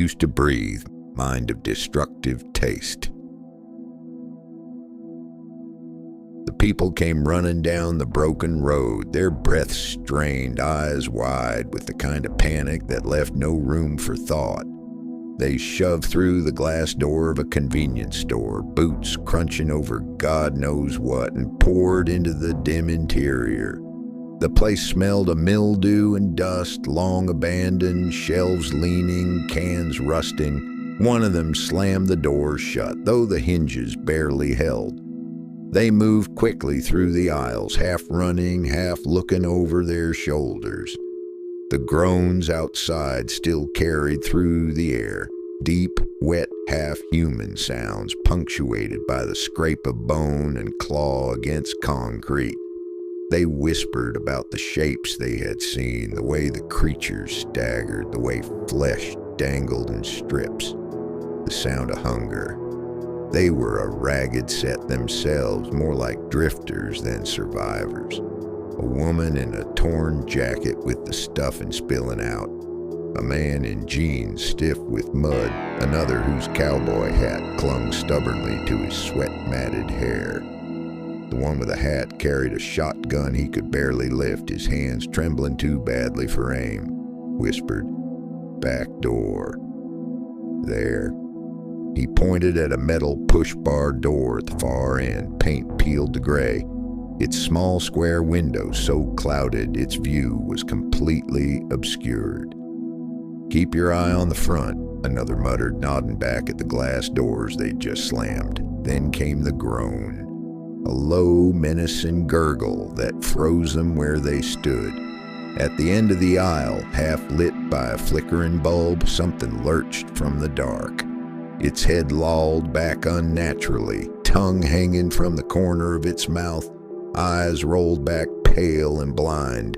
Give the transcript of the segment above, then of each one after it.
used to breathe, mind of destructive taste. The people came running down the broken road, their breaths strained, eyes wide, with the kind of panic that left no room for thought. They shoved through the glass door of a convenience store, boots crunching over God knows what, and poured into the dim interior. The place smelled of mildew and dust, long abandoned, shelves leaning, cans rusting. One of them slammed the door shut, though the hinges barely held. They moved quickly through the aisles, half running, half looking over their shoulders. The groans outside still carried through the air, deep, wet, half-human sounds punctuated by the scrape of bone and claw against concrete. They whispered about the shapes they had seen, the way the creatures staggered, the way flesh dangled in strips, the sound of hunger. They were a ragged set themselves, more like drifters than survivors. A woman in a torn jacket with the stuffing spilling out. A man in jeans stiff with mud, another whose cowboy hat clung stubbornly to his sweat-matted hair. The one with a hat carried a shotgun he could barely lift, his hands trembling too badly for aim. Whispered, "Back door." There. He pointed at a metal push-bar door at the far end, paint peeled to gray. Its small square window so clouded its view was completely obscured. "Keep your eye on the front," another muttered, nodding back at the glass doors they'd just slammed. Then came the groan. A low, menacing gurgle that froze them where they stood. At the end of the aisle, half lit by a flickering bulb, something lurched from the dark. Its head lolled back unnaturally, tongue hanging from the corner of its mouth, eyes rolled back pale and blind.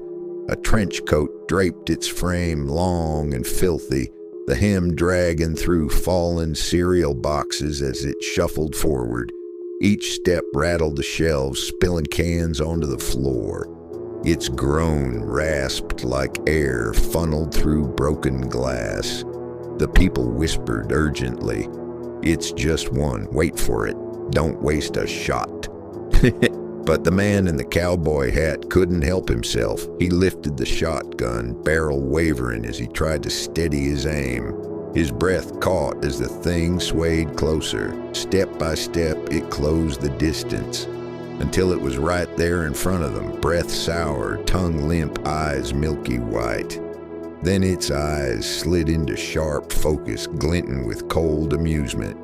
A trench coat draped its frame, long and filthy, the hem dragging through fallen cereal boxes as it shuffled forward. Each step rattled the shelves, spilling cans onto the floor. Its groan rasped like air funneled through broken glass. The people whispered urgently, "It's just one, wait for it, don't waste a shot." But the man in the cowboy hat couldn't help himself. He lifted the shotgun, barrel wavering as he tried to steady his aim. His breath caught as the thing swayed closer. Step by step, it closed the distance, until it was right there in front of them, breath sour, tongue limp, eyes milky white. Then its eyes slid into sharp focus, glinting with cold amusement.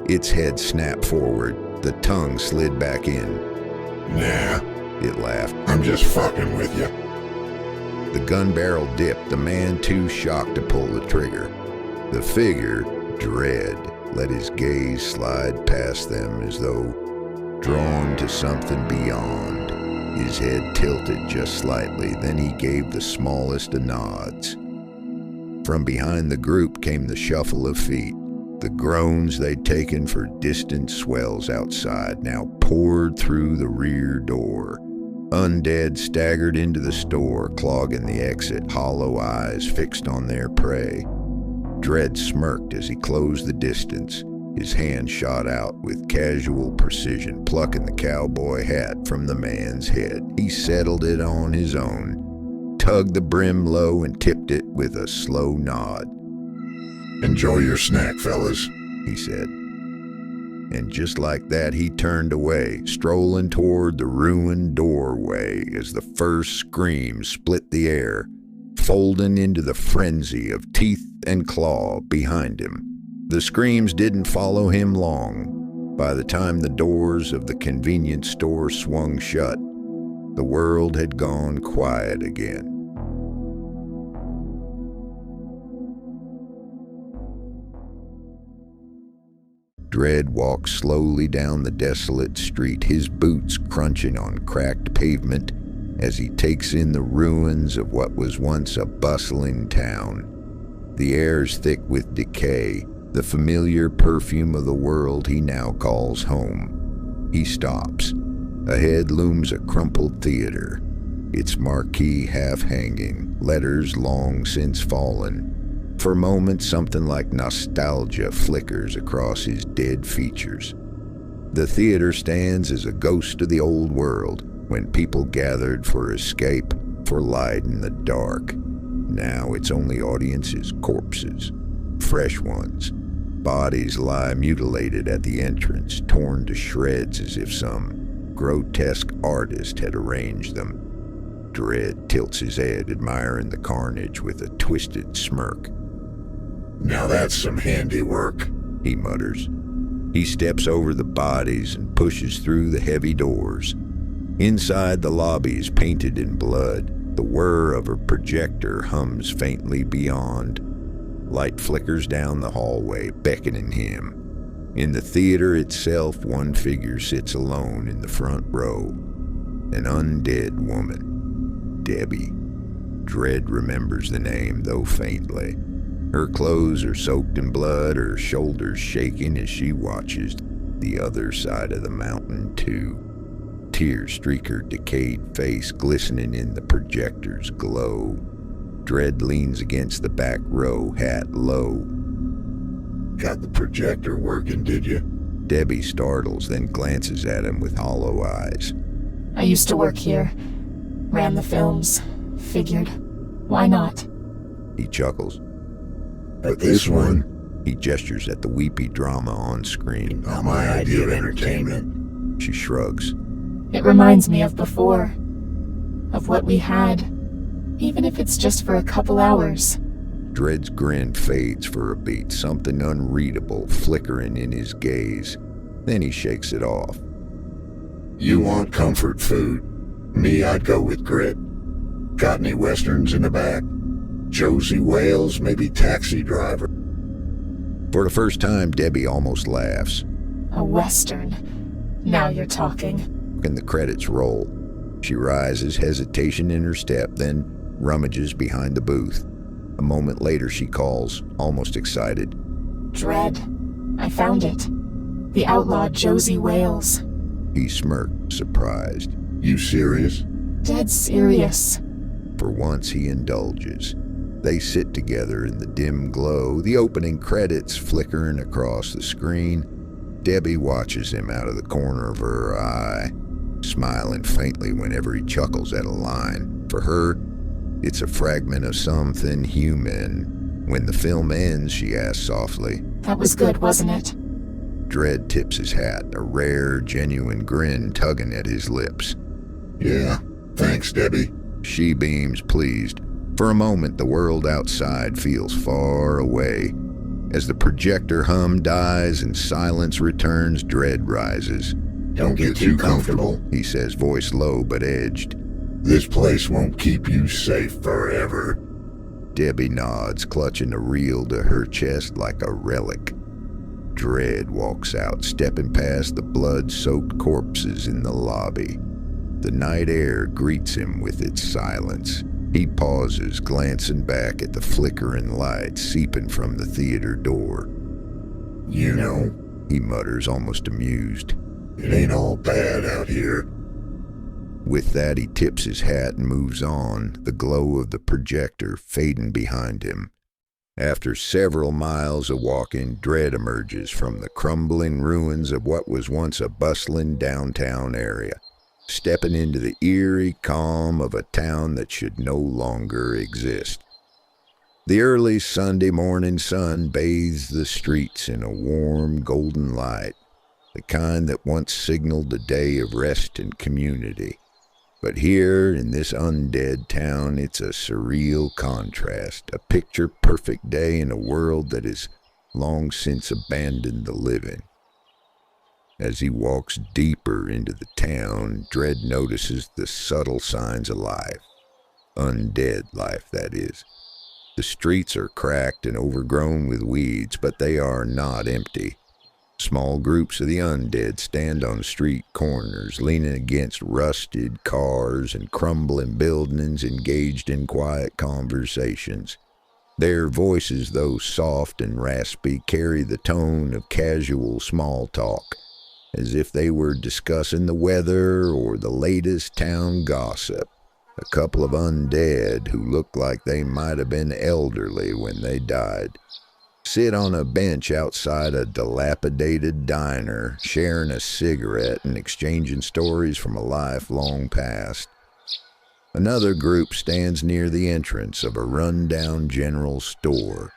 Its head snapped forward, the tongue slid back in. "Nah," it laughed. "I'm just fucking with you." The gun barrel dipped, the man too shocked to pull the trigger. The figure, dread, let his gaze slide past them as though drawn to something beyond. His head tilted just slightly, then he gave the smallest of nods. From behind the group came the shuffle of feet. The groans they'd taken for distant swells outside now poured through the rear door. Undead staggered into the store, clogging the exit, hollow eyes fixed on their prey. Dread smirked as he closed the distance. His hand shot out with casual precision, plucking the cowboy hat from the man's head. He settled it on his own, tugged the brim low, and tipped it with a slow nod. "Enjoy your snack, fellas," he said. And just like that, he turned away, strolling toward the ruined doorway as the first scream split the air, folding into the frenzy of teeth and claw behind him. The screams didn't follow him long. By the time the doors of the convenience store swung shut, the world had gone quiet again. Dread walked slowly down the desolate street, his boots crunching on cracked pavement as he takes in the ruins of what was once a bustling town. The air's thick with decay, the familiar perfume of the world he now calls home. He stops. Ahead looms a crumpled theater, its marquee half-hanging, letters long since fallen. For a moment, something like nostalgia flickers across his dead features. The theater stands as a ghost of the old world, when people gathered for escape, for light in the dark. Now its only audience is corpses, fresh ones. Bodies lie mutilated at the entrance, torn to shreds as if some grotesque artist had arranged them. Dread tilts his head, admiring the carnage with a twisted smirk. Now that's some handiwork, he mutters. He steps over the bodies and pushes through the heavy doors. Inside, the lobby is painted in blood. The whir of a projector hums faintly beyond. Light flickers down the hallway, beckoning him. In the theater itself, one figure sits alone in the front row. An undead woman. Debbie. Dread remembers the name, though faintly. Her clothes are soaked in blood, her shoulders shaking as she watches the other side of the mountain, too. Tears streak her decayed face, glistening in the projector's glow. Dread leans against the back row, hat low. Got the projector working, did you? Debbie startles, then glances at him with hollow eyes. I used to work here. Ran the films. Figured. Why not? He chuckles. But this one, He gestures at the weepy drama on screen. not my idea of entertainment. She shrugs. It reminds me of before. Of what we had. Even if it's just for a couple hours. Dread's grin fades for a beat, something unreadable flickering in his gaze. Then he shakes it off. You want comfort food. Me, I'd go with grit. Got any westerns in the back? Josie Wales, maybe Taxi Driver. For the first time, Debbie almost laughs. A western. Now you're talking. And the credits roll. She rises, hesitation in her step, then rummages behind the booth. A moment later, she calls, almost excited. Dread. I found it. The outlaw Josie Wales. He smirked, surprised. You serious? Dead serious. For once, he indulges. They sit together in the dim glow, the opening credits flickering across the screen. Debbie watches him out of the corner of her eye, smiling faintly whenever he chuckles at a line. For her, it's a fragment of something human. When the film ends, she asks softly, That was good, wasn't it? Dread tips his hat, a rare, genuine grin tugging at his lips. Yeah, thanks, Debbie. She beams, pleased. For a moment, the world outside feels far away. As the projector hum dies and silence returns, Dread rises. Don't get too comfortable. He says, voice low but edged. This place won't keep you safe forever. Debbie nods, clutching a reel to her chest like a relic. Dread walks out, stepping past the blood-soaked corpses in the lobby. The night air greets him with its silence. He pauses, glancing back at the flickering light seeping from the theater door. You know, He mutters, almost amused. it ain't all bad out here. With that, he tips his hat and moves on, the glow of the projector fading behind him. After several miles of walking, Dread emerges from the crumbling ruins of what was once a bustling downtown area, stepping into the eerie calm of a town that should no longer exist. The early Sunday morning sun bathes the streets in a warm golden light, the kind that once signaled a day of rest and community. But here, in this undead town, it's a surreal contrast, a picture-perfect day in a world that has long since abandoned the living. As he walks deeper into the town, Dread notices the subtle signs of life. Undead life, that is. The streets are cracked and overgrown with weeds, but they are not empty. Small groups of the undead stand on street corners, leaning against rusted cars and crumbling buildings, engaged in quiet conversations. Their voices, though soft and raspy, carry the tone of casual small talk, as if they were discussing the weather or the latest town gossip. A couple of undead who look like they might have been elderly when they died sit on a bench outside a dilapidated diner, sharing a cigarette and exchanging stories from a life long past. Another group stands near the entrance of a run-down general store,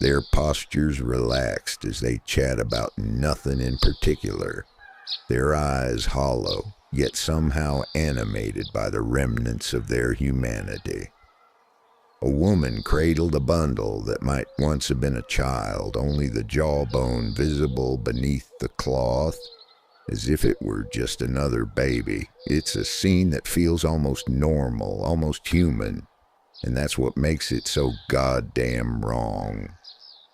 their postures relaxed as they chat about nothing in particular, their eyes hollow, yet somehow animated by the remnants of their humanity. A woman cradled a bundle that might once have been a child, only the jawbone visible beneath the cloth, as if it were just another baby. It's a scene that feels almost normal, almost human, and that's what makes it so goddamn wrong.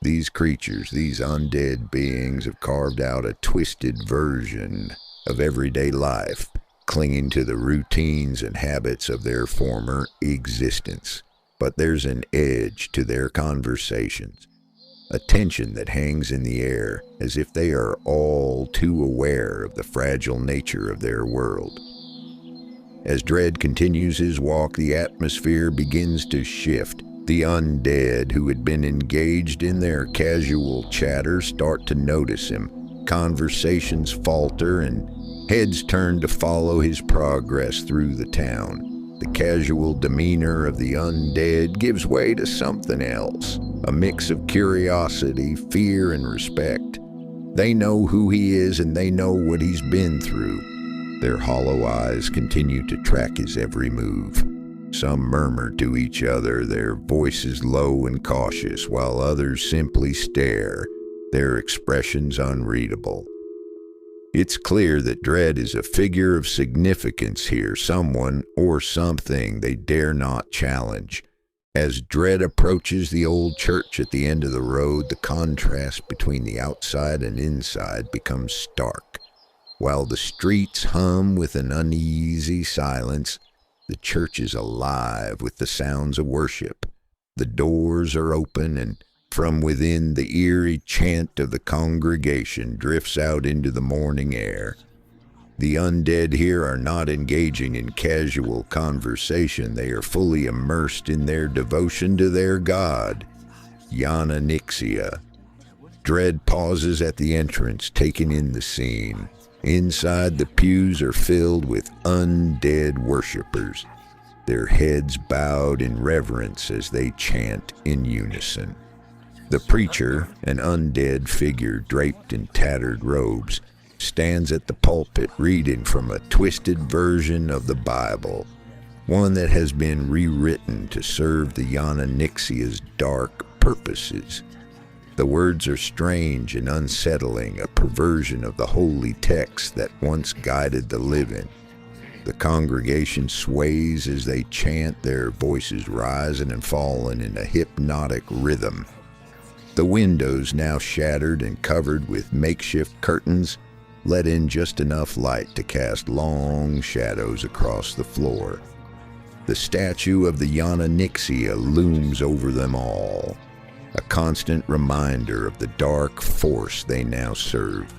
These creatures, these undead beings, have carved out a twisted version of everyday life, clinging to the routines and habits of their former existence. But there's an edge to their conversations, a tension that hangs in the air, as if they are all too aware of the fragile nature of their world. As Dredd continues his walk, the atmosphere begins to shift. The undead who had been engaged in their casual chatter start to notice him. Conversations falter and heads turn to follow his progress through the town. The casual demeanor of the undead gives way to something else, a mix of curiosity, fear, and respect. They know who he is and they know what he's been through. Their hollow eyes continue to track his every move. Some murmur to each other, their voices low and cautious, while others simply stare, their expressions unreadable. It's clear that Dredd is a figure of significance here, someone or something they dare not challenge. As Dredd approaches the old church at the end of the road, the contrast between the outside and inside becomes stark. While the streets hum with an uneasy silence, the church is alive with the sounds of worship. The doors are open, and from within, the eerie chant of the congregation drifts out into the morning air. The undead here are not engaging in casual conversation. They are fully immersed in their devotion to their god, Yana Nixia. Dredd pauses at the entrance, taking in the scene. Inside, the pews are filled with undead worshippers, their heads bowed in reverence as they chant in unison. The preacher, an undead figure draped in tattered robes, stands at the pulpit reading from a twisted version of the Bible, one that has been rewritten to serve the Yana Nixia's dark purposes. The words are strange and unsettling, a perversion of the holy text that once guided the living. The congregation sways as they chant, their voices rising and falling in a hypnotic rhythm. The windows, now shattered and covered with makeshift curtains, let in just enough light to cast long shadows across the floor. The statue of the Yana Nixia looms over them all, a constant reminder of the dark force they now serve.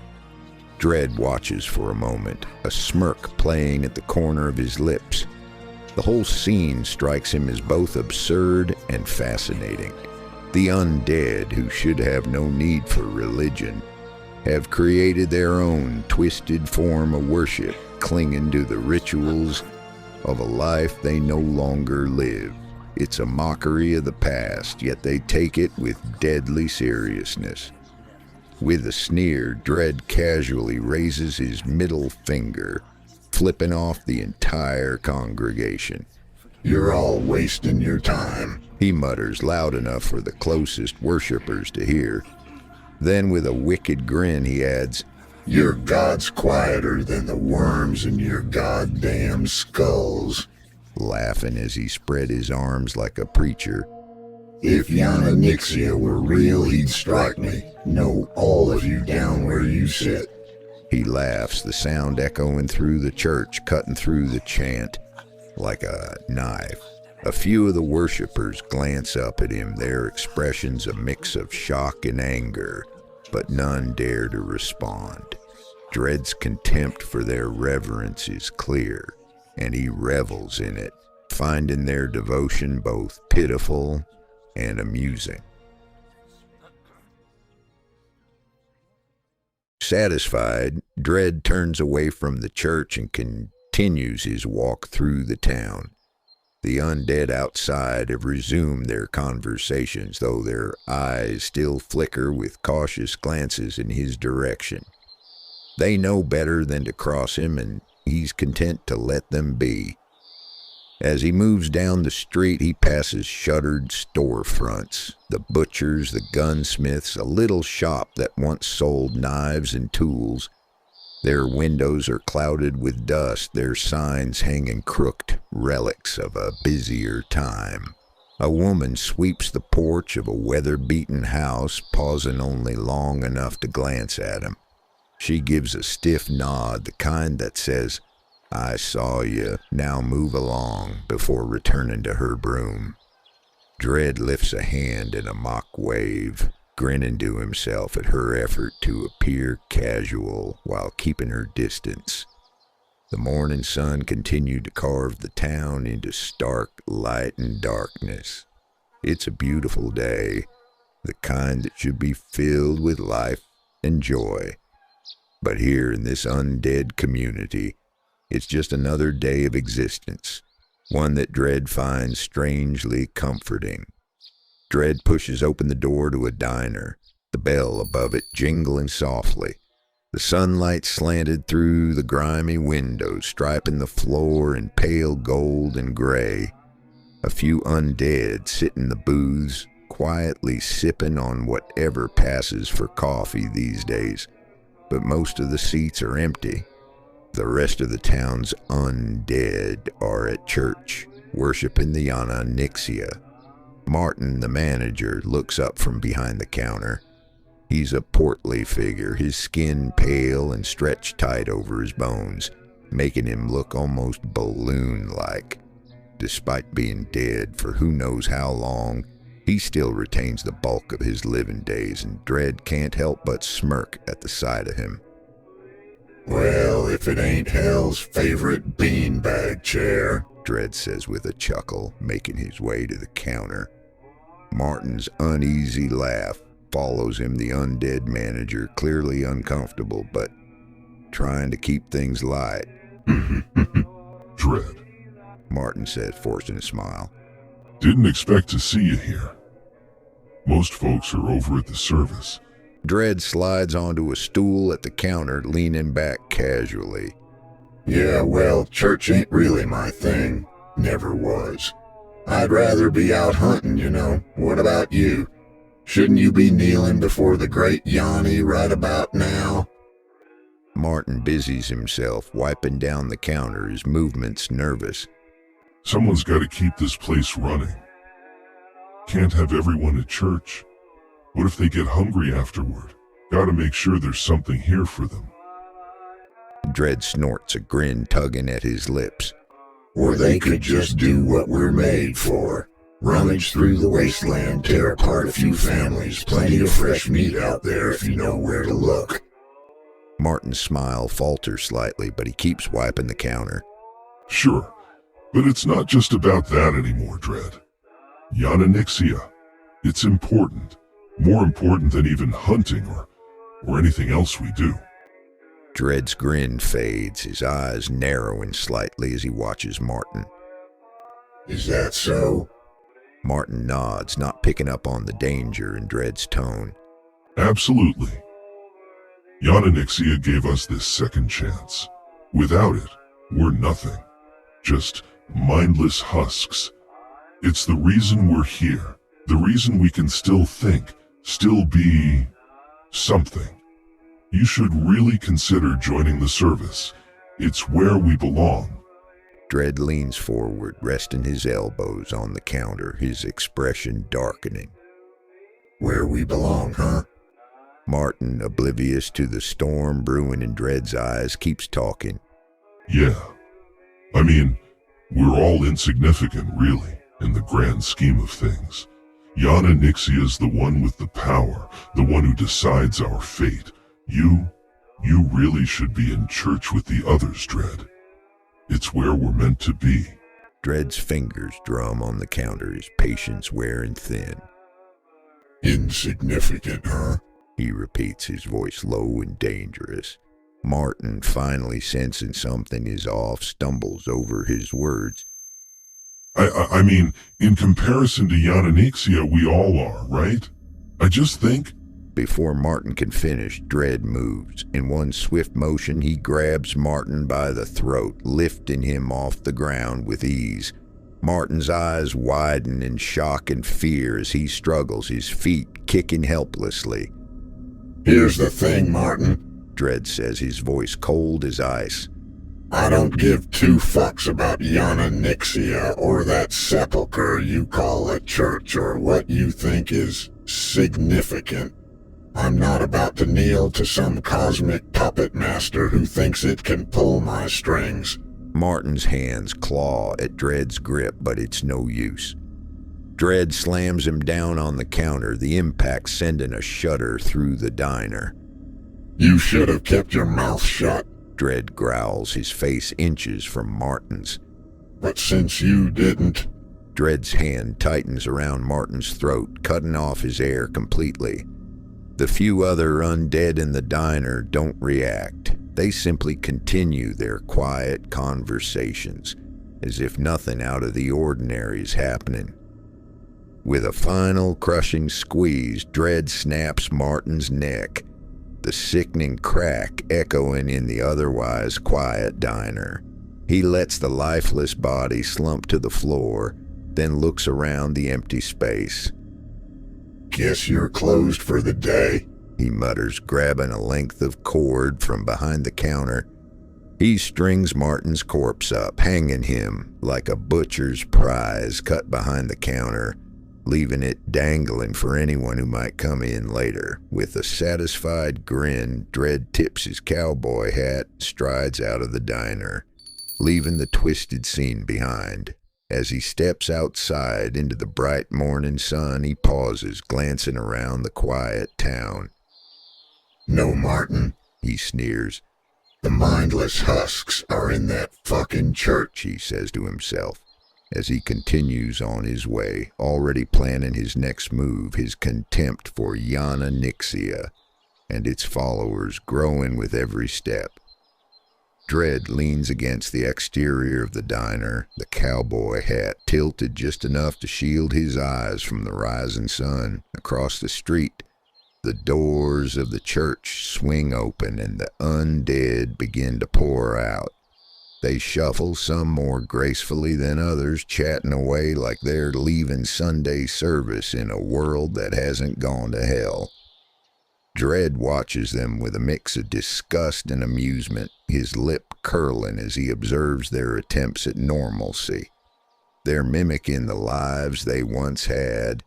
Dredd watches for a moment, a smirk playing at the corner of his lips. The whole scene strikes him as both absurd and fascinating. The undead, who should have no need for religion, have created their own twisted form of worship, clinging to the rituals of a life they no longer live. It's a mockery of the past, yet they take it with deadly seriousness. With a sneer, Dredd casually raises his middle finger, flipping off the entire congregation. "You're all wasting your time," he mutters loud enough for the closest worshippers to hear. Then with a wicked grin he adds, "Your god's quieter than the worms in your goddamn skulls," laughing as he spread his arms like a preacher. "If Yana Nixia were real, he'd strike me. Know all of you down where you sit." He laughs, the sound echoing through the church, cutting through the chant like a knife. A few of the worshippers glance up at him, their expressions a mix of shock and anger, but none dare to respond. Dredd's contempt for their reverence is clear, and he revels in it, finding their devotion both pitiful and amusing. Satisfied, Dredd turns away from the church and continues his walk through the town. The undead outside have resumed their conversations, though their eyes still flicker with cautious glances in his direction. They know better than to cross him, and he's content to let them be. As he moves down the street, he passes shuttered storefronts, the butchers, the gunsmiths, a little shop that once sold knives and tools. Their windows are clouded with dust, their signs hanging crooked, relics of a busier time. A woman sweeps the porch of a weather-beaten house, pausing only long enough to glance at him. She gives a stiff nod, the kind that says, "I saw you, now move along," before returning to her broom. Dredd lifts a hand in a mock wave, grinning to himself at her effort to appear casual while keeping her distance. The morning sun continued to carve the town into stark light and darkness. It's a beautiful day, the kind that should be filled with life and joy. But here in this undead community, it's just another day of existence, one that Dredd finds strangely comforting. Dredd pushes open the door to a diner, the bell above it jingling softly. The sunlight slanted through the grimy windows, striping the floor in pale gold and gray. A few undead sit in the booths, quietly sipping on whatever passes for coffee these days, but most of the seats are empty. The rest of the town's undead are at church, worshiping the Nixia. Martin, the manager, looks up from behind the counter. He's a portly figure, his skin pale and stretched tight over his bones, making him look almost balloon-like. Despite being dead for who knows how long, he still retains the bulk of his living days, and Dredd can't help but smirk at the sight of him. "Well, if it ain't Hell's favorite beanbag chair," Dredd says with a chuckle, making his way to the counter. Martin's uneasy laugh follows him, the undead manager, clearly uncomfortable, but trying to keep things light. "Dredd," Martin said, forcing a smile. "Didn't expect to see you here. Most folks are over at the service." Dredd slides onto a stool at the counter, leaning back casually. "Yeah, well, church ain't really my thing. Never was. I'd rather be out hunting, you know. What about you? Shouldn't you be kneeling before the great Yanni right about now?" Martin busies himself, wiping down the counter, his movements nervous. "Someone's got to keep this place running. Can't have everyone at church. What if they get hungry afterward? Gotta make sure there's something here for them." Dredd snorts, a grin tugging at his lips. "Or they could just do what we're made for. Rummage through the wasteland, tear apart a few families. Plenty of fresh meat out there if you know where to look." Martin's smile falters slightly, but he keeps wiping the counter. "Sure, but it's not just about that anymore, Dredd. Nixia. It's important. More important than even hunting or anything else we do." Dredd's grin fades, his eyes narrowing slightly as he watches Martin. "Is that so?" Martin nods, not picking up on the danger in Dredd's tone. "Absolutely. Nixia gave us this second chance. Without it, we're nothing. Just mindless husks. It's the reason we're here. The reason we can still think, still be something. You should really consider joining the service. It's where we belong." Dredd leans forward, resting his elbows on the counter, his expression darkening. "Where we belong, huh?" Martin, oblivious to the storm brewing in Dredd's eyes, keeps talking. "Yeah. I mean, we're all insignificant, really, in the grand scheme of things. Nixia's the one with the power, the one who decides our fate. You really should be in church with the others, Dredd. It's where we're meant to be." Dread's fingers drum on the counter, his patience wearing thin. Insignificant, huh? He repeats, his voice low and dangerous. Martin, finally sensing something is off, stumbles over his words. I mean, in comparison to Yananixia, we all are, right? I just think... Before Martin can finish, Dread moves. In one swift motion, he grabs Martin by the throat, lifting him off the ground with ease. Martin's eyes widen in shock and fear as he struggles, his feet kicking helplessly. Here's the thing, Martin, Dread says, his voice cold as ice. I don't give two fucks about Yananixia or that sepulcher you call a church or what you think is significant. I'm not about to kneel to some cosmic puppet master who thinks it can pull my strings. Martin's hands claw at Dread's grip, but it's no use. Dread slams him down on the counter, the impact sending a shudder through the diner. You should have kept your mouth shut, Dread growls, his face inches from Martin's. But since you didn't... Dread's hand tightens around Martin's throat, cutting off his air completely. The few other undead in the diner don't react. They simply continue their quiet conversations, as if nothing out of the ordinary is happening. With a final crushing squeeze, Dread snaps Martin's neck, the sickening crack echoing in the otherwise quiet diner. He lets the lifeless body slump to the floor, then looks around the empty space. Guess you're closed for the day, he mutters, grabbing a length of cord from behind the counter. He strings Martin's corpse up, hanging him like a butcher's prize cut behind the counter, leaving it dangling for anyone who might come in later. With a satisfied grin, Dread tips his cowboy hat, strides out of the diner, leaving the twisted scene behind. As he steps outside into the bright morning sun, he pauses, glancing around the quiet town. No, Martin, he sneers. The mindless husks are in that fucking church, he says to himself, as he continues on his way, already planning his next move, his contempt for Yananixia and its followers growing with every step. Dread leans against the exterior of the diner, the cowboy hat tilted just enough to shield his eyes from the rising sun. Across the street, the doors of the church swing open and the undead begin to pour out. They shuffle, some more gracefully than others, chatting away like they're leaving Sunday service in a world that hasn't gone to hell. Dread watches them with a mix of disgust and amusement, his lip curling as he observes their attempts at normalcy. They're mimicking the lives they once had,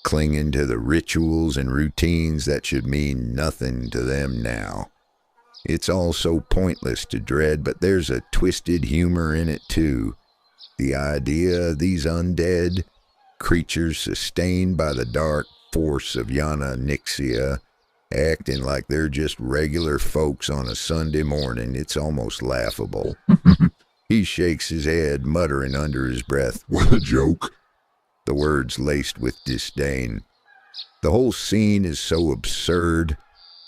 clinging to the rituals and routines that should mean nothing to them now. It's all so pointless to Dread, but there's a twisted humor in it too. The idea of these undead creatures sustained by the dark force of Yananixia acting like they're just regular folks on a Sunday morning, it's almost laughable. He shakes his head, muttering under his breath, "What a joke." The words laced with disdain. The whole scene is so absurd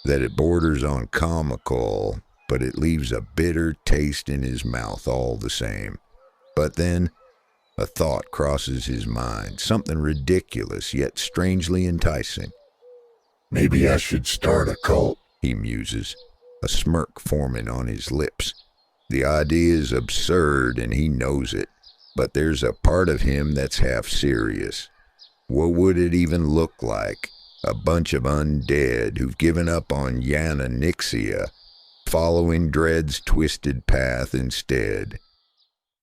that it borders on comical, but it leaves a bitter taste in his mouth all the same. But then a thought crosses his mind, something ridiculous yet strangely enticing. Maybe I should start a cult, he muses, a smirk forming on his lips. The idea is absurd and he knows it, but there's a part of him that's half serious. What would it even look like? A bunch of undead who've given up on Yananixia, following Dread's twisted path instead.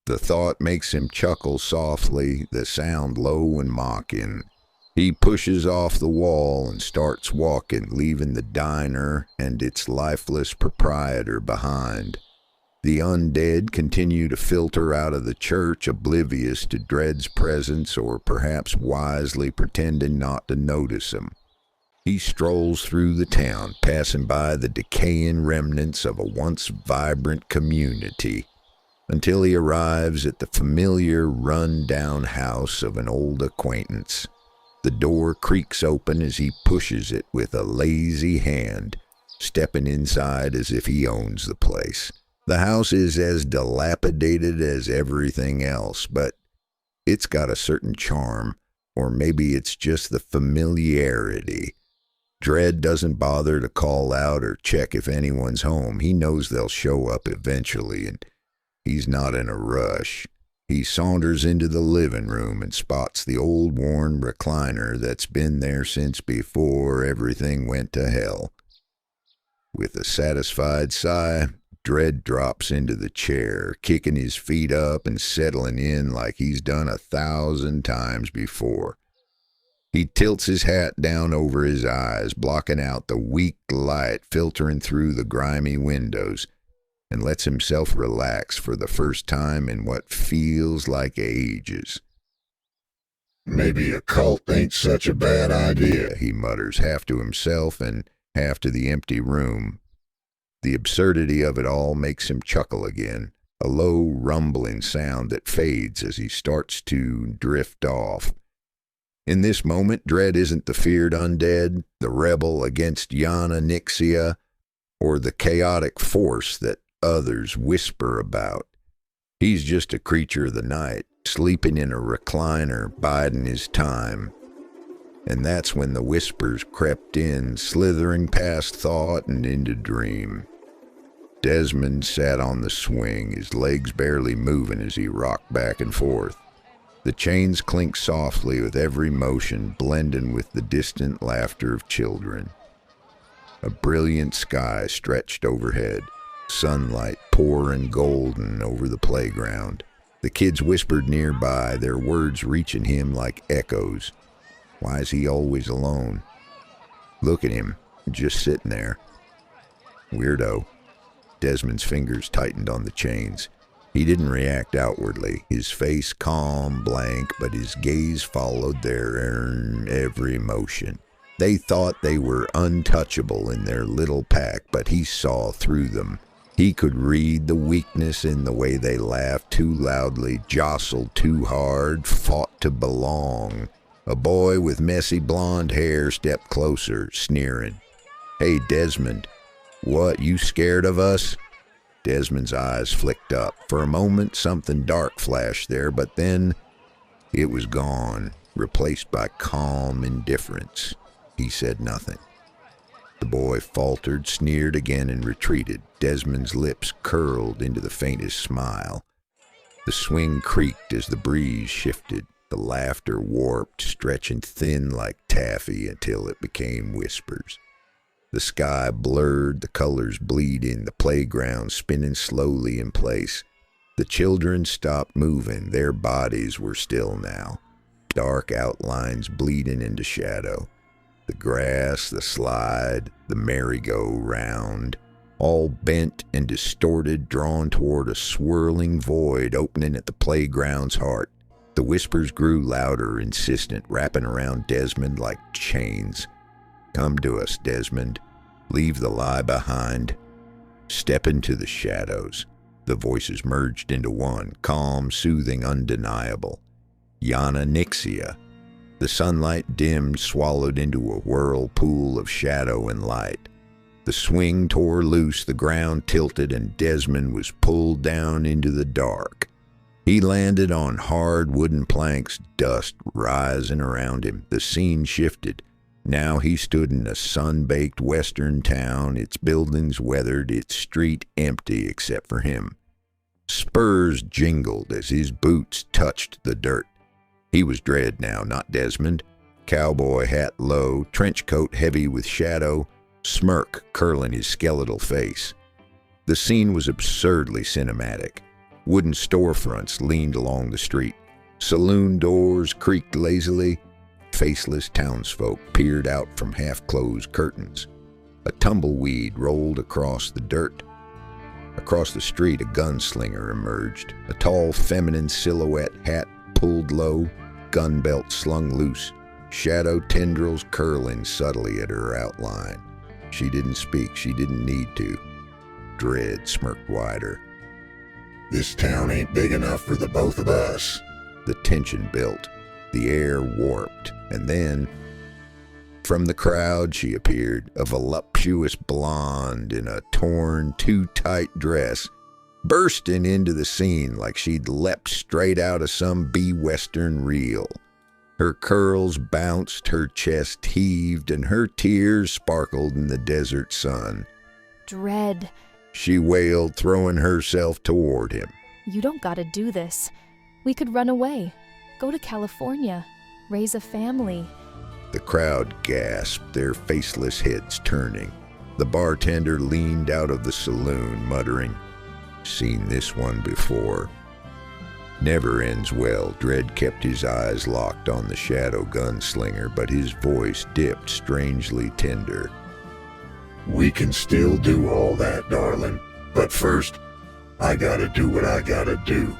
The thought makes him chuckle softly, the sound low and mocking. He pushes off the wall and starts walking, leaving the diner and its lifeless proprietor behind. The undead continue to filter out of the church, oblivious to Dread's presence or perhaps wisely pretending not to notice him. He strolls through the town, passing by the decaying remnants of a once vibrant community. until he arrives at the familiar run-down house of an old acquaintance. The door creaks open as he pushes it with a lazy hand, stepping inside as if he owns the place. The house is as dilapidated as everything else, but it's got a certain charm, or maybe it's just the familiarity. Dredd doesn't bother to call out or check if anyone's home. He knows they'll show up eventually, and he's not in a rush. He saunters into the living room and spots the old worn recliner that's been there since before everything went to hell. With a satisfied sigh, Dredd drops into the chair, kicking his feet up and settling in like he's done 1,000 times before. He tilts his hat down over his eyes, blocking out the weak light filtering through the grimy windows, and lets himself relax for the first time in what feels like ages. Maybe a cult ain't such a bad idea, He mutters, half to himself and half to the empty room. The absurdity of it all makes him chuckle again, a low rumbling sound that fades as he starts to drift off. In this moment, Dredd isn't the feared undead, the rebel against Yana Nixia, or the chaotic force that others whisper about. He's just a creature of the night, sleeping in a recliner, biding his time. And that's when the whispers crept in, slithering past thought and into dream. Desmond sat on the swing, his legs barely moving as he rocked back and forth. The chains clinked softly with every motion, blending with the distant laughter of children. A brilliant sky stretched overhead, sunlight pouring golden over the playground. The kids whispered nearby, their words reaching him like echoes. Why is he always alone? Look at him, just sitting there. Weirdo. Desmond's fingers tightened on the chains. He didn't react outwardly, his face calm, blank, but his gaze followed their every motion. They thought they were untouchable in their little pack, but he saw through them. He could read the weakness in the way they laughed too loudly, jostled too hard, fought to belong. A boy with messy blonde hair stepped closer, sneering. "Hey, Desmond. What, you scared of us?" Desmond's eyes flicked up. For a moment, something dark flashed there, but then it was gone, replaced by calm indifference. He said nothing. The boy faltered, sneered again, and retreated. Desmond's lips curled into the faintest smile. The swing creaked as the breeze shifted. The laughter warped, stretching thin like taffy until it became whispers. The sky blurred, the colors bleeding, the playground spinning slowly in place. The children stopped moving, their bodies were still now, dark outlines bleeding into shadow. The grass, the slide, the merry-go-round, all bent and distorted, drawn toward a swirling void opening at the playground's heart. The whispers grew louder, insistent, wrapping around Desmond like chains. "Come to us, Desmond. Leave the lie behind. Step into the shadows." The voices merged into one, calm, soothing, undeniable. Yana Nixia. The sunlight dimmed, swallowed into a whirlpool of shadow and light. The swing tore loose, the ground tilted, and Desmond was pulled down into the dark. He landed on hard wooden planks, dust rising around him. The scene shifted. Now he stood in a sun-baked western town, its buildings weathered, its street empty except for him. Spurs jingled as his boots touched the dirt. He was Dredd now, not Desmond. Cowboy hat low, trench coat heavy with shadow, smirk curling his skeletal face. The scene was absurdly cinematic. Wooden storefronts leaned along the street. Saloon doors creaked lazily. Faceless townsfolk peered out from half-closed curtains. A tumbleweed rolled across the dirt. Across the street, a gunslinger emerged. A tall, feminine silhouette, hat pulled low, gun belt slung loose, shadow tendrils curling subtly at her outline. She didn't speak. She didn't need to. Dredd smirked wider. This town ain't big enough for the both of us. The tension built, the air warped, and then, from the crowd she appeared, a voluptuous blonde in a torn, too-tight dress, bursting into the scene like she'd leapt straight out of some B-Western reel. Her curls bounced, her chest heaved, and her tears sparkled in the desert sun. Dread. She wailed, throwing herself toward him. You don't gotta do this. We could run away, go to California, raise a family. The crowd gasped, their faceless heads turning. The bartender leaned out of the saloon, muttering, "Seen this one before." Never ends well. Dread kept his eyes locked on the shadow gunslinger, but his voice dipped strangely tender. We can still do all that, darling. But first, I gotta do what I gotta do.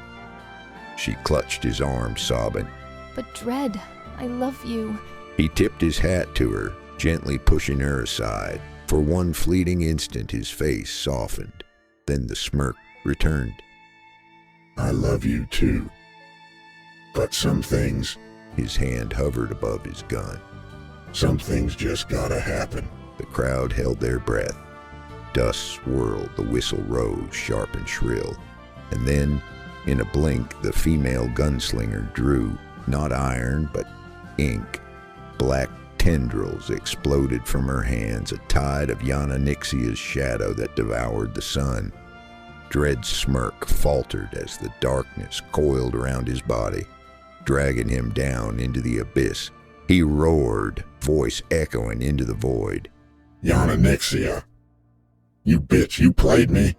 She clutched his arm, sobbing. But Dread, I love you. He tipped his hat to her, gently pushing her aside. For one fleeting instant his face softened. Then the smirk returned. I love you too. But some things... His hand hovered above his gun. Some things just gotta happen. The crowd held their breath. Dust swirled, the whistle rose, sharp and shrill. And then, in a blink, the female gunslinger drew, not iron, but ink. Black tendrils exploded from her hands, a tide of Yana Nixia's shadow that devoured the sun. Dread's smirk faltered as the darkness coiled around his body, dragging him down into the abyss. He roared, voice echoing into the void. Yana Nixia! You bitch, you played me!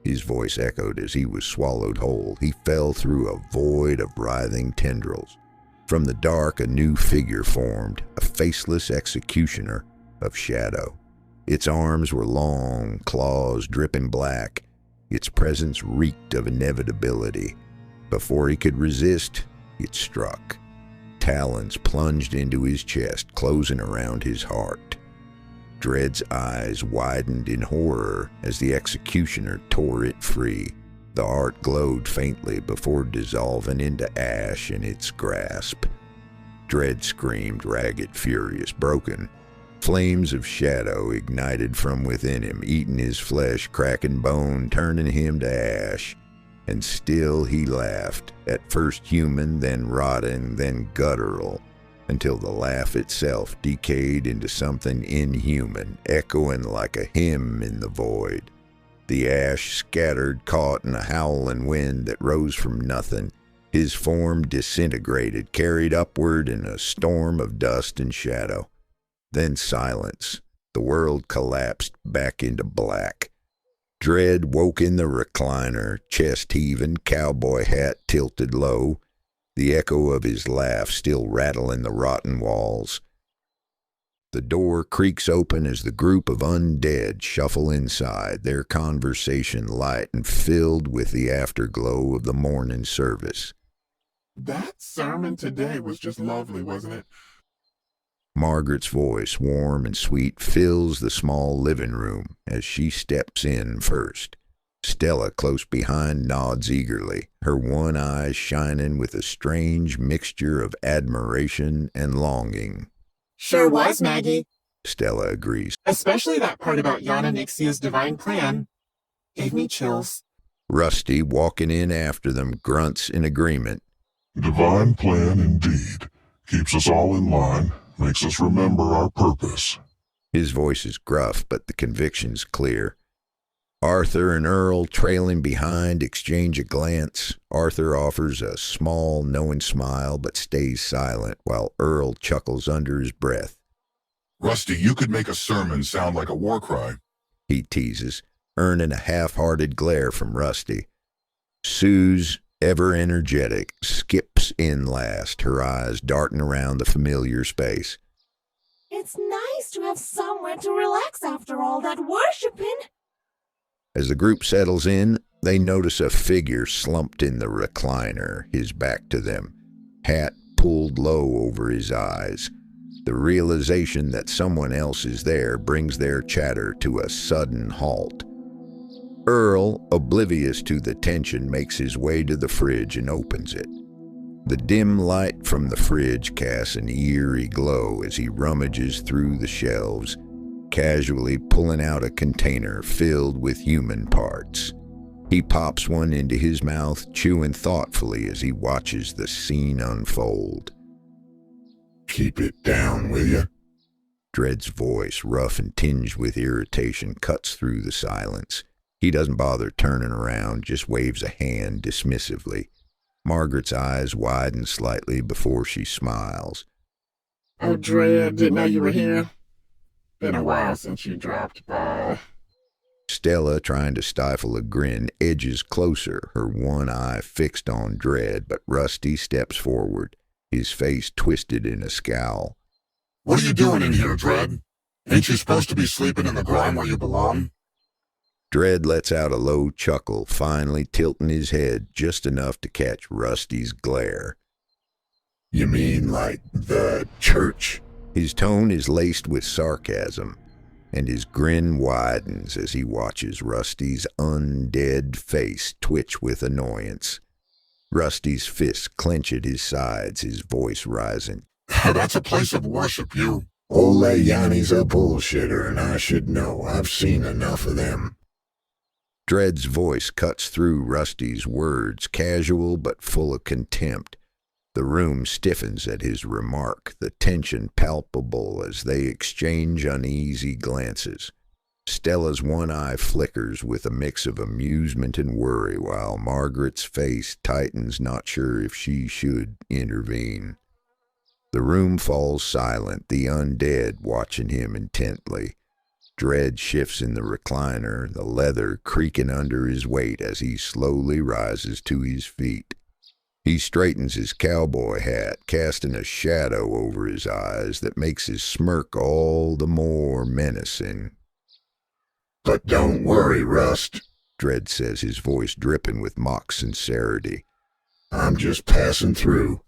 His voice echoed as he was swallowed whole. He fell through a void of writhing tendrils. From the dark, a new figure formed, a faceless executioner of shadow. Its arms were long, claws dripping black. Its presence reeked of inevitability. Before he could resist, it struck. Talons plunged into his chest, closing around his heart. Dread's eyes widened in horror as the executioner tore it free. The art glowed faintly before dissolving into ash in its grasp. Dread screamed, ragged, furious, broken. Flames of shadow ignited from within him, eating his flesh, cracking bone, turning him to ash. And still he laughed, at first human, then rotting, then guttural, until the laugh itself decayed into something inhuman, echoing like a hymn in the void. The ash scattered, caught in a howling wind that rose from nothing. His form disintegrated, carried upward in a storm of dust and shadow. Then silence. The world collapsed back into black. Dread woke in the recliner, chest heaving, cowboy hat tilted low, the echo of his laugh still rattling the rotten walls. The door creaks open as the group of undead shuffle inside, their conversation light and filled with the afterglow of the morning service. That sermon today was just lovely, wasn't it? Margaret's voice, warm and sweet, fills the small living room as she steps in first. Stella, close behind, nods eagerly, her one eye shining with a strange mixture of admiration and longing. Sure was, Maggie. Stella agrees. Especially that part about Yana Nixia's divine plan. Gave me chills. Rusty, walking in after them, grunts in agreement. Divine plan indeed. Keeps us all in line, makes us remember our purpose. His voice is gruff, but the conviction's clear. Arthur and Earl, trailing behind, exchange a glance. Arthur offers a small, knowing smile, but stays silent, while Earl chuckles under his breath. Rusty, you could make a sermon sound like a war cry. He teases, earning a half-hearted glare from Rusty. Suze, ever energetic, skips in last, her eyes darting around the familiar space. It's nice to have somewhere to relax after all that worshiping. As the group settles in, they notice a figure slumped in the recliner, his back to them, hat pulled low over his eyes. The realization that someone else is there brings their chatter to a sudden halt. Earl, oblivious to the tension, makes his way to the fridge and opens it. The dim light from the fridge casts an eerie glow as he rummages through the shelves, casually pulling out a container filled with human parts. He pops one into his mouth, chewing thoughtfully as he watches the scene unfold. Keep it down, will you? Dred's voice, rough and tinged with irritation, cuts through the silence. He doesn't bother turning around, just waves a hand dismissively. Margaret's eyes widen slightly before she smiles. Oh, Dred, didn't know you were here. Been a while since you dropped by. Stella, trying to stifle a grin, edges closer, her one eye fixed on Dred, but Rusty steps forward, his face twisted in a scowl. What are you doing in here, Dred? Ain't you supposed to be sleeping in the grime where you belong? Dred lets out a low chuckle, finally tilting his head just enough to catch Rusty's glare. You mean like the church? His tone is laced with sarcasm, and his grin widens as he watches Rusty's undead face twitch with annoyance. Rusty's fists clench at his sides, his voice rising. That's a place of worship, you. Ole Yanni's a bullshitter, and I should know. I've seen enough of them. Dred's voice cuts through Rusty's words, casual but full of contempt. The room stiffens at his remark, the tension palpable as they exchange uneasy glances. Stella's one eye flickers with a mix of amusement and worry, while Margaret's face tightens, not sure if she should intervene. The room falls silent, the undead watching him intently. Dred shifts in the recliner, the leather creaking under his weight as he slowly rises to his feet. He straightens his cowboy hat, casting a shadow over his eyes that makes his smirk all the more menacing. But don't worry, Rust, Dred says, his voice dripping with mock sincerity. I'm just passing through.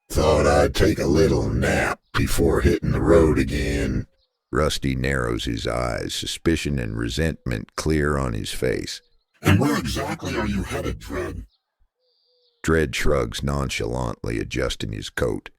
Thought I'd take a little nap before hitting the road again. Rusty narrows his eyes, suspicion and resentment clear on his face. And where exactly are you headed, Dred? Dred shrugs nonchalantly, adjusting his coat.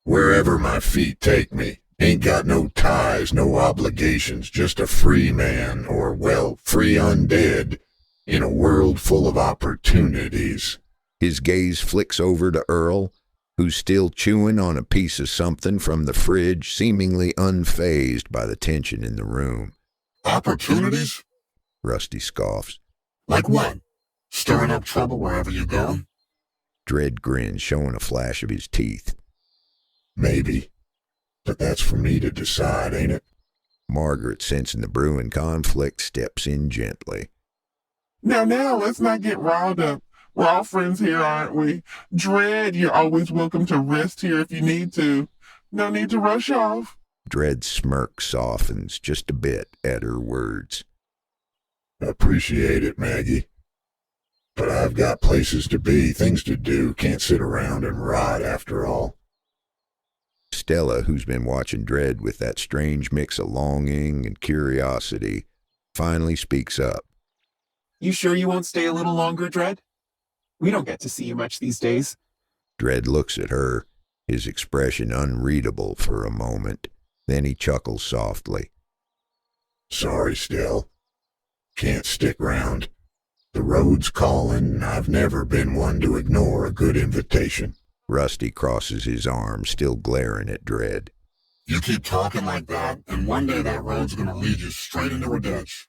Wherever my feet take me. Ain't got no ties, no obligations, just a free man, or, well, free undead, in a world full of opportunities. His gaze flicks over to Earl, who's still chewing on a piece of something from the fridge, seemingly unfazed by the tension in the room. Opportunities? Rusty scoffs. Like what? Stirring up trouble wherever you go? Dred grins, showing a flash of his teeth. Maybe. But that's for me to decide, ain't it? Margaret, sensing the brewing conflict, steps in gently. Now, let's not get riled up. We're all friends here, aren't we? Dred, you're always welcome to rest here if you need to. No need to rush off. Dred's smirk softens just a bit at her words. Appreciate it, Maggie. But I've got places to be, things to do, can't sit around and rot after all. Stella, who's been watching Dred with that strange mix of longing and curiosity, finally speaks up. You sure you won't stay a little longer, Dred? We don't get to see you much these days. Dred looks at her, his expression unreadable for a moment. Then he chuckles softly. Sorry, Stell. Can't stick round. The road's calling, and I've never been one to ignore a good invitation. Rusty crosses his arms, still glaring at Dred. You keep talking like that, and one day that road's gonna lead you straight into a ditch.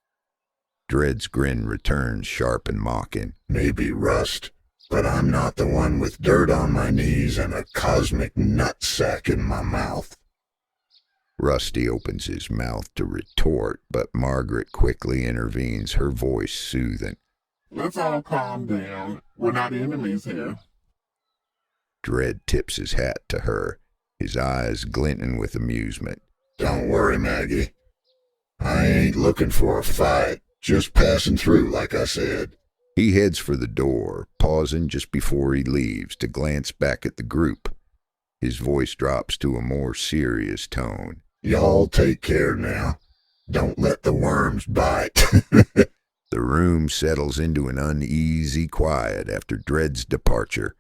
Dred's grin returns, sharp and mocking. Maybe, Rust, but I'm not the one with dirt on my knees and a cosmic nutsack in my mouth. Rusty opens his mouth to retort, but Margaret quickly intervenes, her voice soothing. Let's all calm down. We're not enemies here. Dred tips his hat to her, his eyes glinting with amusement. Don't worry, Maggie. I ain't looking for a fight, just passing through, like I said. He heads for the door, pausing just before he leaves to glance back at the group. His voice drops to a more serious tone. Y'all take care now. Don't let the worms bite. The room settles into an uneasy quiet after Dred's departure.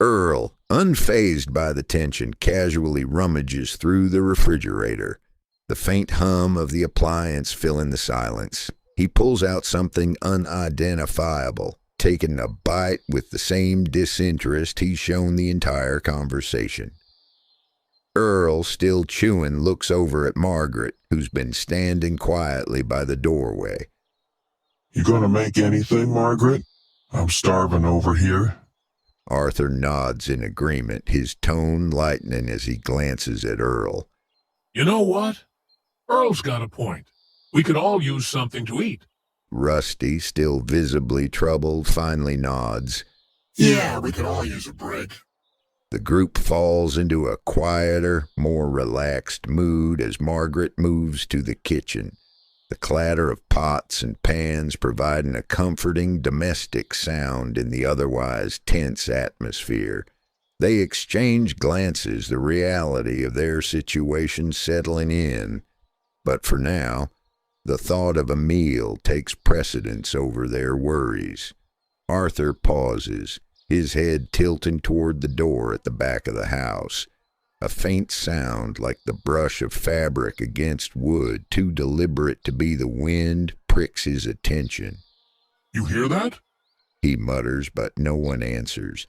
Earl, unfazed by the tension, casually rummages through the refrigerator, the faint hum of the appliance filling the silence. He pulls out something unidentifiable, taking a bite with the same disinterest he's shown the entire conversation. Earl, still chewing, looks over at Margaret, who's been standing quietly by the doorway. You gonna make anything, Margaret? I'm starving over here. Arthur nods in agreement, his tone lightening as he glances at Earl. You know what? Earl's got a point. We could all use something to eat. Rusty, still visibly troubled, finally nods. Yeah, we could all use a break. The group falls into a quieter, more relaxed mood as Margaret moves to the kitchen, the clatter of pots and pans providing a comforting domestic sound in the otherwise tense atmosphere. They exchange glances, the reality of their situation settling in. But for now, the thought of a meal takes precedence over their worries. Arthur pauses, his head tilting toward the door at the back of the house. A faint sound like the brush of fabric against wood, too deliberate to be the wind, pricks his attention. You hear that? He mutters, but no one answers.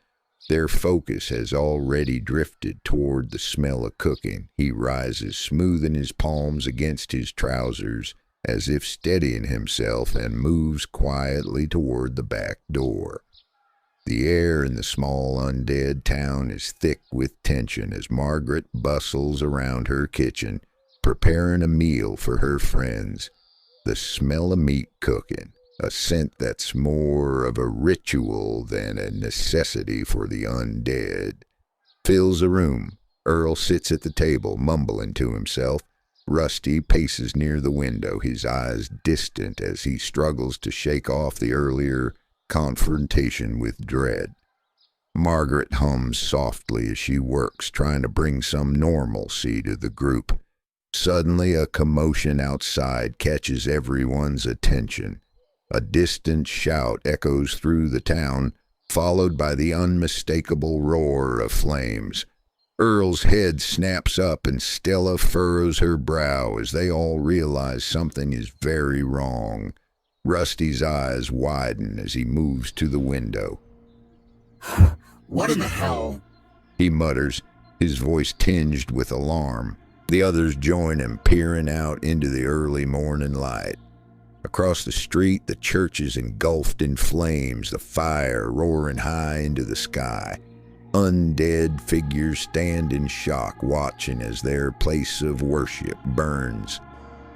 Their focus has already drifted toward the smell of cooking. He rises, smoothing his palms against his trousers, as if steadying himself, and moves quietly toward the back door. The air in the small undead town is thick with tension as Margaret bustles around her kitchen, preparing a meal for her friends. The smell of meat cooking, a scent that's more of a ritual than a necessity for the undead, fills the room. Earl sits at the table, mumbling to himself. Rusty paces near the window, his eyes distant as he struggles to shake off the earlier confrontation with Dred. Margaret hums softly as she works, trying to bring some normalcy to the group. Suddenly, a commotion outside catches everyone's attention. A distant shout echoes through the town, followed by the unmistakable roar of flames. Earl's head snaps up and Stella furrows her brow as they all realize something is very wrong. Rusty's eyes widen as he moves to the window. What in the hell? He mutters, his voice tinged with alarm. The others join him, peering out into the early morning light. Across the street, the church is engulfed in flames, the fire roaring high into the sky. Undead figures stand in shock, watching as their place of worship burns.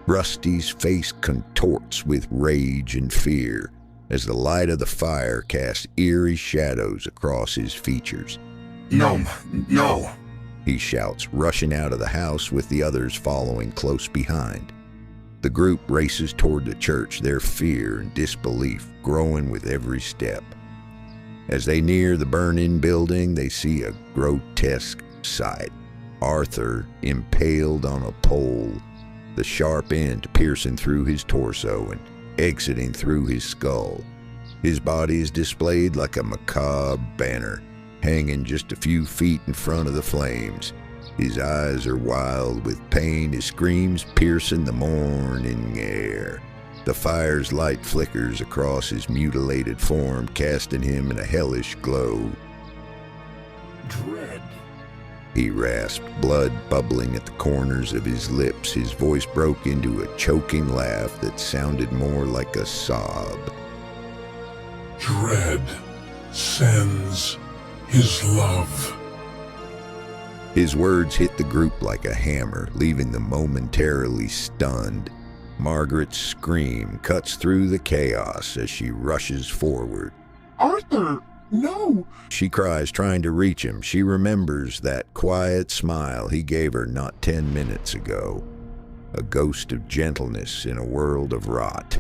Rusty's face contorts with rage and fear as the light of the fire casts eerie shadows across his features. No, no. He shouts, rushing out of the house with the others following close behind. The group races toward the church, their fear and disbelief growing with every step. As they near the burn-in building, they see a grotesque sight. Arthur impaled on a pole, the sharp end piercing through his torso and exiting through his skull. His body is displayed like a macabre banner, hanging just a few feet in front of the flames. His eyes are wild with pain, his screams piercing the morning air. The fire's light flickers across his mutilated form, casting him in a hellish glow. Dread. He rasped, blood bubbling at the corners of his lips. His voice broke into a choking laugh that sounded more like a sob. Dread sends his love. His words hit the group like a hammer, leaving them momentarily stunned. Margaret's scream cuts through the chaos as she rushes forward. Arthur, no! She cries, trying to reach him. She remembers that quiet smile he gave her not 10 minutes ago. A ghost of gentleness in a world of rot.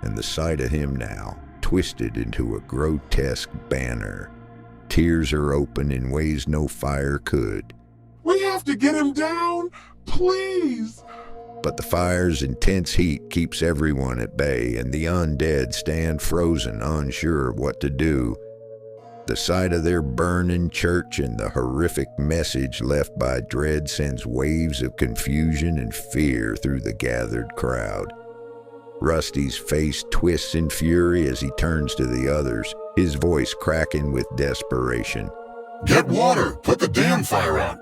And the sight of him now, twisted into a grotesque banner. Tears are open in ways no fire could. We have to get him down, please! but the fire's intense heat keeps everyone at bay, and the undead stand frozen, unsure of what to do. The sight of their burning church and the horrific message left by Dread sends waves of confusion and fear through the gathered crowd. Rusty's face twists in fury as he turns to the others, his voice cracking with desperation. Get water! Put the damn fire out!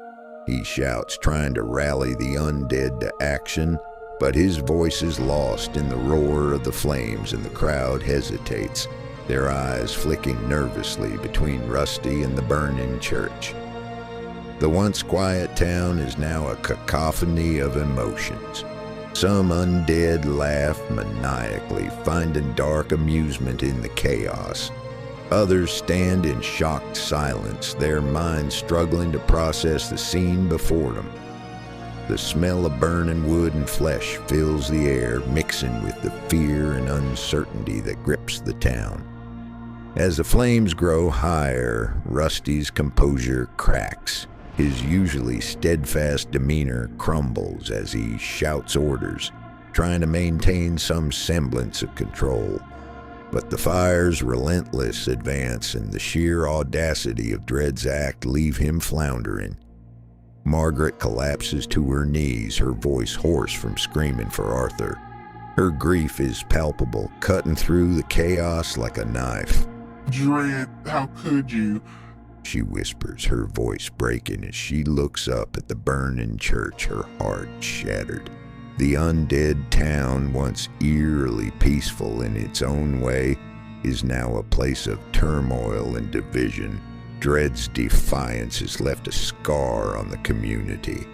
He shouts, trying to rally the undead to action, but his voice is lost in the roar of the flames and the crowd hesitates, their eyes flicking nervously between Rusty and the burning church. The once quiet town is now a cacophony of emotions. Some undead laugh maniacally, finding dark amusement in the chaos. Others stand in shocked silence, their minds struggling to process the scene before them. The smell of burning wood and flesh fills the air, mixing with the fear and uncertainty that grips the town. As the flames grow higher, Rusty's composure cracks. His usually steadfast demeanor crumbles as he shouts orders, trying to maintain some semblance of control. But the fire's relentless advance and the sheer audacity of Dread's act leave him floundering. Margaret collapses to her knees, her voice hoarse from screaming for Arthur. Her grief is palpable, cutting through the chaos like a knife. Dread, how could you? She whispers, her voice breaking as she looks up at the burning church, her heart shattered. The undead town, once eerily peaceful in its own way, is now a place of turmoil and division. Dread's defiance has left a scar on the community,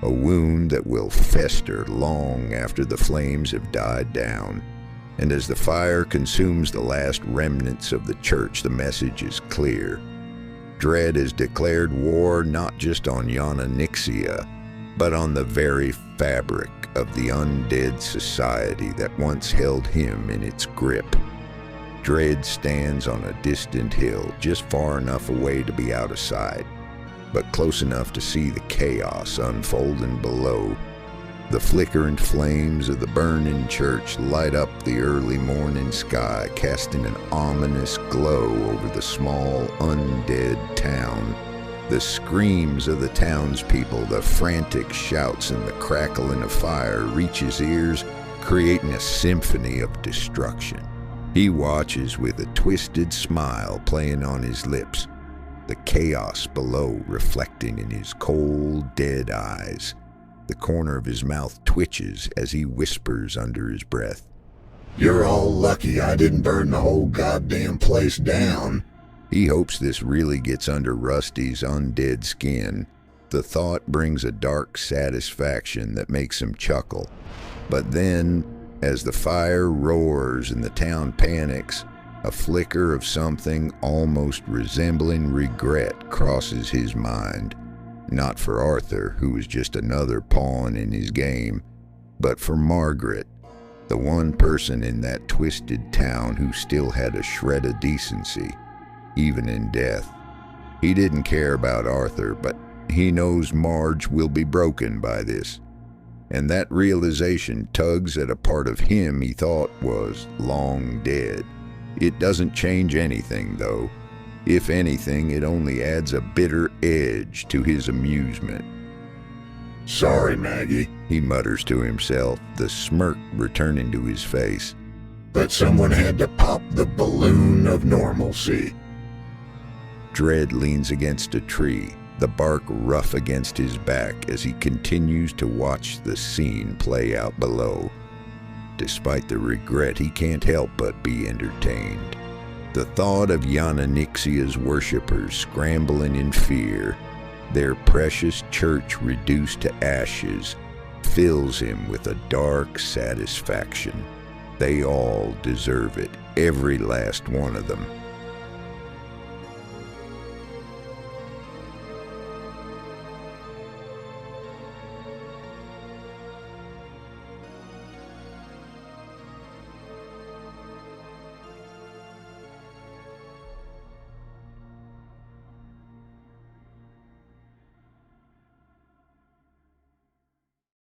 a wound that will fester long after the flames have died down. And as the fire consumes the last remnants of the church, the message is clear. Dread has declared war not just on Yananixia, but on the very fabric of the undead society that once held him in its grip. Dread stands on a distant hill, just far enough away to be out of sight, but close enough to see the chaos unfolding below. The flickering flames of the burning church light up the early morning sky, casting an ominous glow over the small, undead town. The screams of the townspeople, the frantic shouts, and the crackling of fire reach his ears, creating a symphony of destruction. He watches with a twisted smile playing on his lips, the chaos below reflecting in his cold, dead eyes. The corner of his mouth twitches as he whispers under his breath. You're all lucky I didn't burn the whole goddamn place down. He hopes this really gets under Rusty's undead skin. The thought brings a dark satisfaction that makes him chuckle. But then, as the fire roars and the town panics, a flicker of something almost resembling regret crosses his mind. Not for Arthur, who was just another pawn in his game, but for Margaret, the one person in that twisted town who still had a shred of decency, even in death. He didn't care about Arthur, but he knows Marge will be broken by this. And that realization tugs at a part of him he thought was long dead. It doesn't change anything, though. If anything, it only adds a bitter edge to his amusement. Sorry, Maggie, he mutters to himself, the smirk returning to his face. But someone had to pop the balloon of normalcy. Dread leans against a tree, the bark rough against his back as he continues to watch the scene play out below. Despite the regret, he can't help but be entertained. The thought of Yananixia's worshippers scrambling in fear, their precious church reduced to ashes, fills him with a dark satisfaction. They all deserve it, every last one of them.